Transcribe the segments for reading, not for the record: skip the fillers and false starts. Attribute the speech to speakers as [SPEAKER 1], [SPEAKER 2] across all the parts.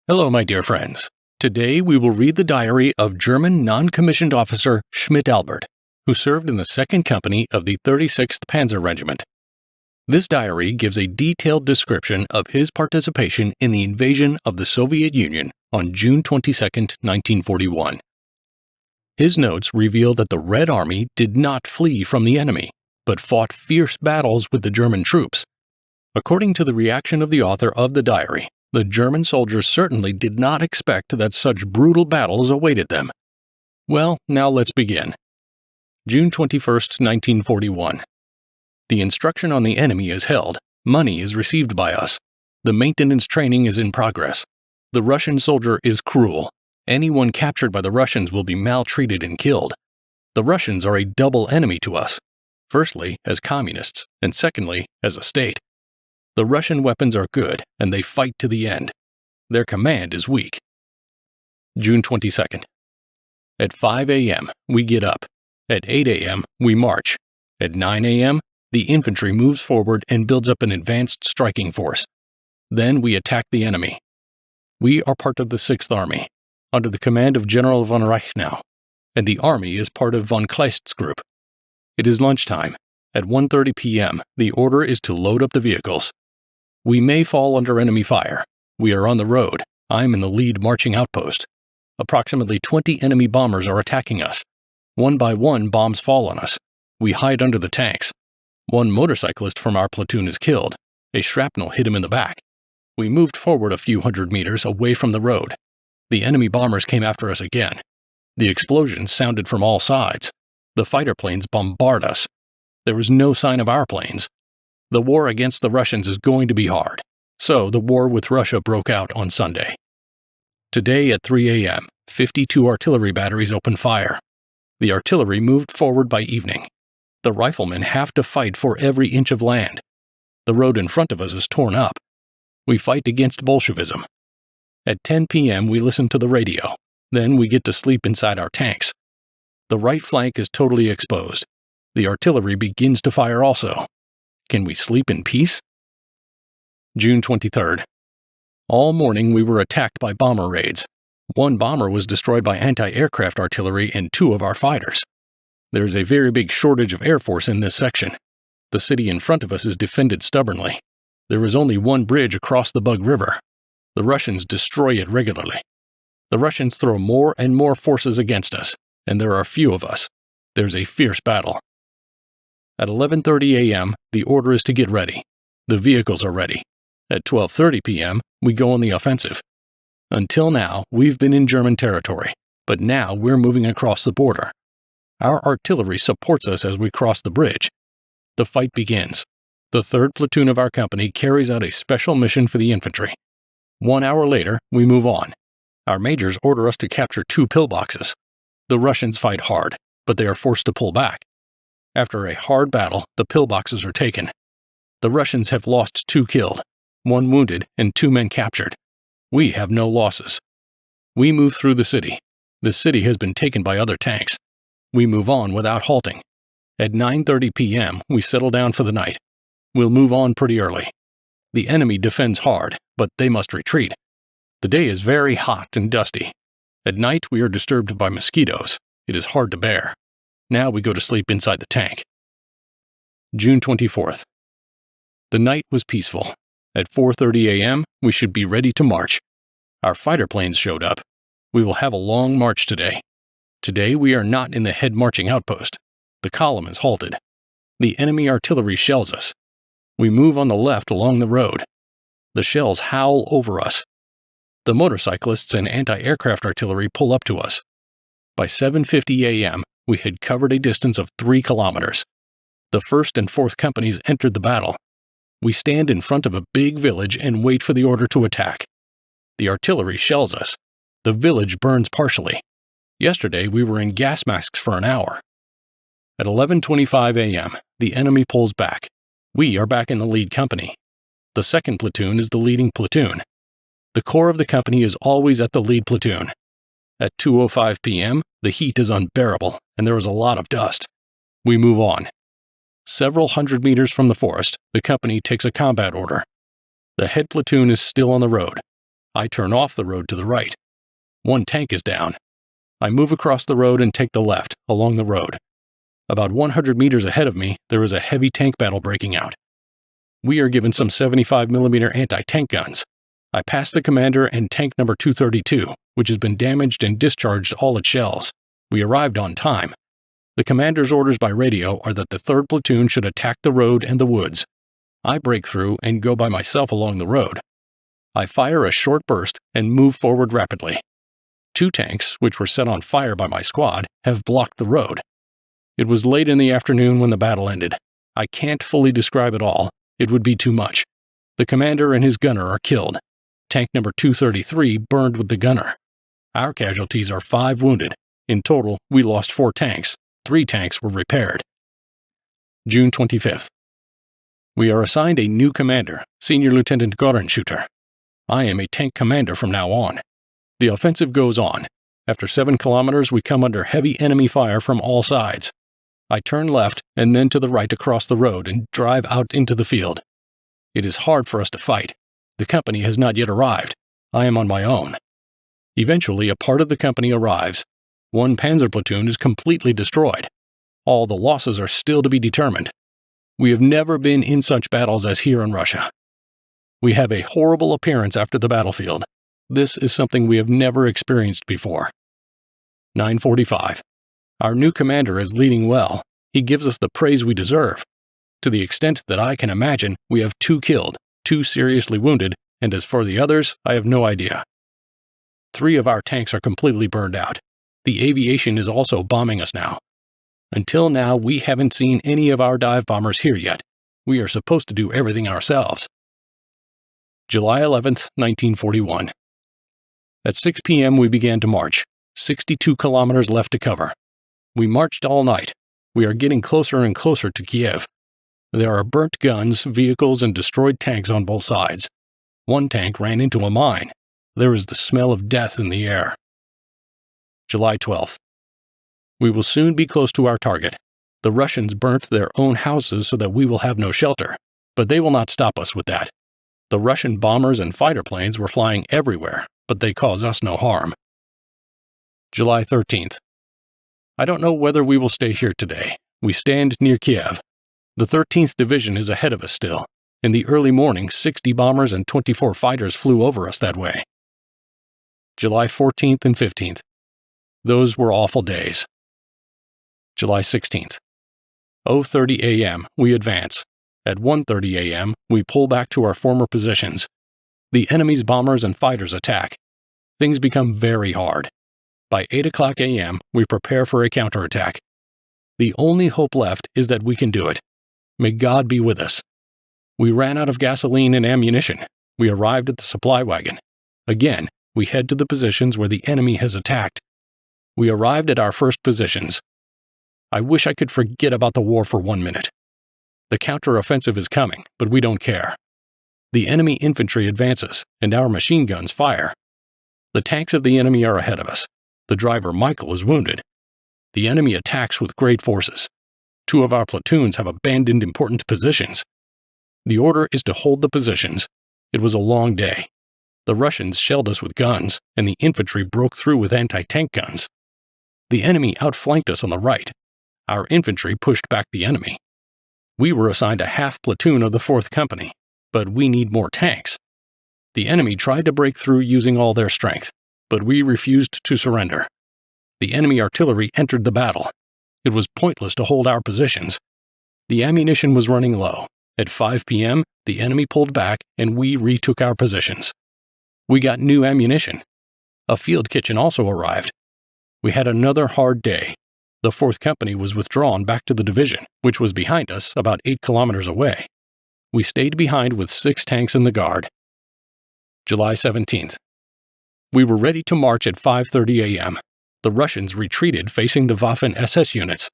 [SPEAKER 1] Hello, my dear friends. Today we will read the diary of German non-commissioned officer Schmidt Albert, who served in the 2nd Company of the 36th Panzer Regiment. This diary gives a detailed description of his participation in the invasion of the Soviet Union on June 22, 1941. His notes reveal that the Red Army did not flee from the enemy, but fought fierce battles with the German troops. According to the reaction of the author of the diary, the German soldiers certainly did not expect that such brutal battles awaited them. Well, now let's begin. June 21, 1941. The instruction on the enemy is held. Money is received by us. The maintenance training is in progress. The Russian soldier is cruel. Anyone captured by the Russians will be maltreated and killed. The Russians are a double enemy to us. Firstly, as communists, and secondly, as a state. The Russian weapons are good, and they fight to the end. Their command is weak. June 22nd. At 5 a.m., we get up. At 8 a.m., we march. At 9 a.m., the infantry moves forward and builds up an advanced striking force. Then we attack the enemy. We are part of the 6th Army, under the command of General von Reichenau, and the army is part of von Kleist's group. It is lunchtime. At 1:30 p.m., the order is to load up the vehicles. We may fall under enemy fire. We are on the road. I'm in the lead marching outpost. Approximately 20 enemy bombers are attacking us. One by one, bombs fall on us. We hide under the tanks. One motorcyclist from our platoon is killed. A shrapnel hit him in the back. We moved forward a few hundred meters away from the road. The enemy bombers came after us again. The explosions sounded from all sides. The fighter planes bombard us. There was no sign of our planes. The war against the Russians is going to be hard. So the war with Russia broke out on Sunday. Today at 3 a.m., 52 artillery batteries opened fire. The artillery moved forward by evening. The riflemen have to fight for every inch of land. The road in front of us is torn up. We fight against Bolshevism. At 10 p.m. we listen to the radio. Then we get to sleep inside our tanks. The right flank is totally exposed. The artillery begins to fire also. Can we sleep in peace? June 23rd. All morning we were attacked by bomber raids. One bomber was destroyed by anti-aircraft artillery and 2 of our fighters. There is a very big shortage of air force in this section. The city in front of us is defended stubbornly. There is only one bridge across the Bug River. The Russians destroy it regularly. The Russians throw more and more forces against us, and there are few of us. There's a fierce battle. At 11:30 a.m., the order is to get ready. The vehicles are ready. At 12:30 p.m., we go on the offensive. Until now, we've been in German territory, but now we're moving across the border. Our artillery supports us as we cross the bridge. The fight begins. The 3rd platoon of our company carries out a special mission for the infantry. 1 hour later, we move on. Our majors order us to capture 2 pillboxes. The Russians fight hard, but they are forced to pull back. After a hard battle, the pillboxes are taken. The Russians have lost 2 killed, 1 wounded, and 2 men captured. We have no losses. We move through the city. The city has been taken by other tanks. We move on without halting. At 9:30 p.m., we settle down for the night. We'll move on pretty early. The enemy defends hard, but they must retreat. The day is very hot and dusty. At night, we are disturbed by mosquitoes. It is hard to bear. Now we go to sleep inside the tank. June 24th. The night was peaceful. At 4:30 a.m., we should be ready to march. Our fighter planes showed up. We will have a long march today. Today we are not in the head marching outpost. The column is halted. The enemy artillery shells us. We move on the left along the road. The shells howl over us. The motorcyclists and anti-aircraft artillery pull up to us. By 7:50 a.m., we had covered a distance of 3 kilometers. The 1st and 4th companies entered the battle. We stand in front of a big village and wait for the order to attack. The artillery shells us. The village burns partially. Yesterday, we were in gas masks for an hour. At 11:25 a.m., the enemy pulls back. We are back in the lead company. The 2nd platoon is the leading platoon. The core of the company is always at the lead platoon. At 2:05 p.m., the heat is unbearable, and there is a lot of dust. We move on. Several hundred meters from the forest, the company takes a combat order. The head platoon is still on the road. I turn off the road to the right. One tank is down. I move across the road and take the left, along the road. About 100 meters ahead of me, there is a heavy tank battle breaking out. We are given some 75mm anti-tank guns. I pass the commander and tank number 232, which has been damaged and discharged all its shells. We arrived on time. The commander's orders by radio are that the 3rd platoon should attack the road and the woods. I break through and go by myself along the road. I fire a short burst and move forward rapidly. 2 tanks, which were set on fire by my squad, have blocked the road. It was late in the afternoon when the battle ended. I can't fully describe it all. It would be too much. The commander and his gunner are killed. Tank number 233 burned with the gunner. Our casualties are 5 wounded. In total, we lost 4 tanks. 3 tanks were repaired. June 25th. We are assigned a new commander, Senior Lieutenant Gorenshooter. I am a tank commander from now on. The offensive goes on. After 7 kilometers, we come under heavy enemy fire from all sides. I turn left and then to the right across the road and drive out into the field. It is hard for us to fight. The company has not yet arrived. I am on my own. Eventually, a part of the company arrives. 1 panzer platoon is completely destroyed. All the losses are still to be determined. We have never been in such battles as here in Russia. We have a horrible appearance after the battlefield. This is something we have never experienced before. 9:45. Our new commander is leading well. He gives us the praise we deserve. To the extent that I can imagine, we have 2 killed, 2 seriously wounded, and as for the others, I have no idea. 3 of our tanks are completely burned out. The aviation is also bombing us now. Until now, we haven't seen any of our dive bombers here yet. We are supposed to do everything ourselves. July 11th, 1941. At 6 p.m. we began to march. 62 kilometers left to cover. We marched all night. We are getting closer and closer to Kiev. There are burnt guns, vehicles, and destroyed tanks on both sides. 1 tank ran into a mine. There is the smell of death in the air. July 12th. We will soon be close to our target. The Russians burnt their own houses so that we will have no shelter, but they will not stop us with that. The Russian bombers and fighter planes were flying everywhere, but they cause us no harm. July 13th. I don't know whether we will stay here today. We stand near Kiev. The 13th Division is ahead of us still. In the early morning, 60 bombers and 24 fighters flew over us that way. July 14th and 15th. Those were awful days. July 16th. 0:30 a.m. we advance. At 1:30 a.m. we pull back to our former positions. The enemy's bombers and fighters attack. Things become very hard. By 8 o'clock a.m. we prepare for a counterattack. The only hope left is that we can do it. May God be with us. We ran out of gasoline and ammunition. We arrived at the supply wagon. Again, we head to the positions where the enemy has attacked. We arrived at our first positions. I wish I could forget about the war for 1 minute. The counteroffensive is coming, but we don't care. The enemy infantry advances, and our machine guns fire. The tanks of the enemy are ahead of us. The driver, Michael, is wounded. The enemy attacks with great forces. 2 of our platoons have abandoned important positions. The order is to hold the positions. It was a long day. The Russians shelled us with guns, and the infantry broke through with anti-tank guns. The enemy outflanked us on the right. Our infantry pushed back the enemy. We were assigned a half platoon of the 4th Company, but we need more tanks. The enemy tried to break through using all their strength, but we refused to surrender. The enemy artillery entered the battle. It was pointless to hold our positions. The ammunition was running low. At 5 p.m., the enemy pulled back and we retook our positions. We got new ammunition. A field kitchen also arrived. We had another hard day. The 4th Company was withdrawn back to the division, which was behind us about 8 kilometers away. We stayed behind with 6 tanks in the guard. July 17th. We were ready to march at 5:30 a.m. The Russians retreated facing the Waffen-SS units.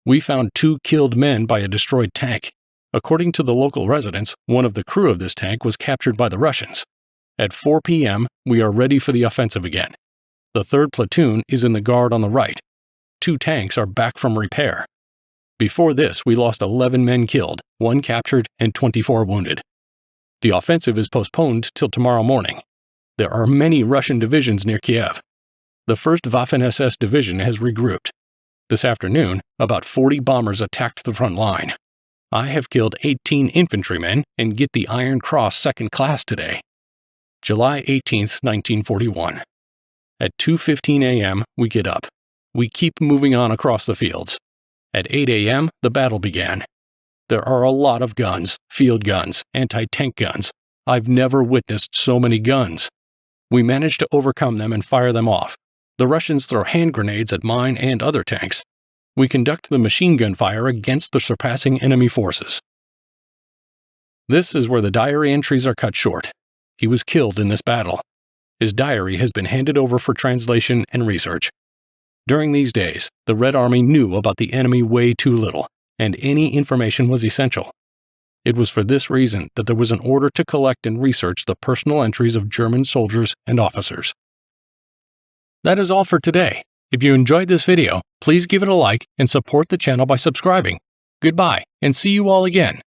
[SPEAKER 1] We found 2 killed men by a destroyed tank. According to the local residents, one of the crew of this tank was captured by the Russians. At 4 p.m., we are ready for the offensive again. The 3rd platoon is in the guard on the right. 2 tanks are back from repair. Before this, we lost 11 men killed, 1 captured, and 24 wounded. The offensive is postponed till tomorrow morning. There are many Russian divisions near Kiev. The 1st Waffen-SS Division has regrouped. This afternoon, about 40 bombers attacked the front line. I have killed 18 infantrymen and get the Iron Cross Second Class today. July 18, 1941. At 2:15 a.m., we get up. We keep moving on across the fields. At 8 a.m., the battle began. There are a lot of guns, field guns, anti-tank guns. I've never witnessed so many guns. We manage to overcome them and fire them off. The Russians throw hand grenades at mine and other tanks. We conduct the machine gun fire against the surpassing enemy forces. This is where the diary entries are cut short. He was killed in this battle. His diary has been handed over for translation and research. During these days, the Red Army knew about the enemy way too little, and any information was essential. It was for this reason that there was an order to collect and research the personal entries of German soldiers and officers. That is all for today. If you enjoyed this video, please give it a like and support the channel by subscribing. Goodbye, and see you all again.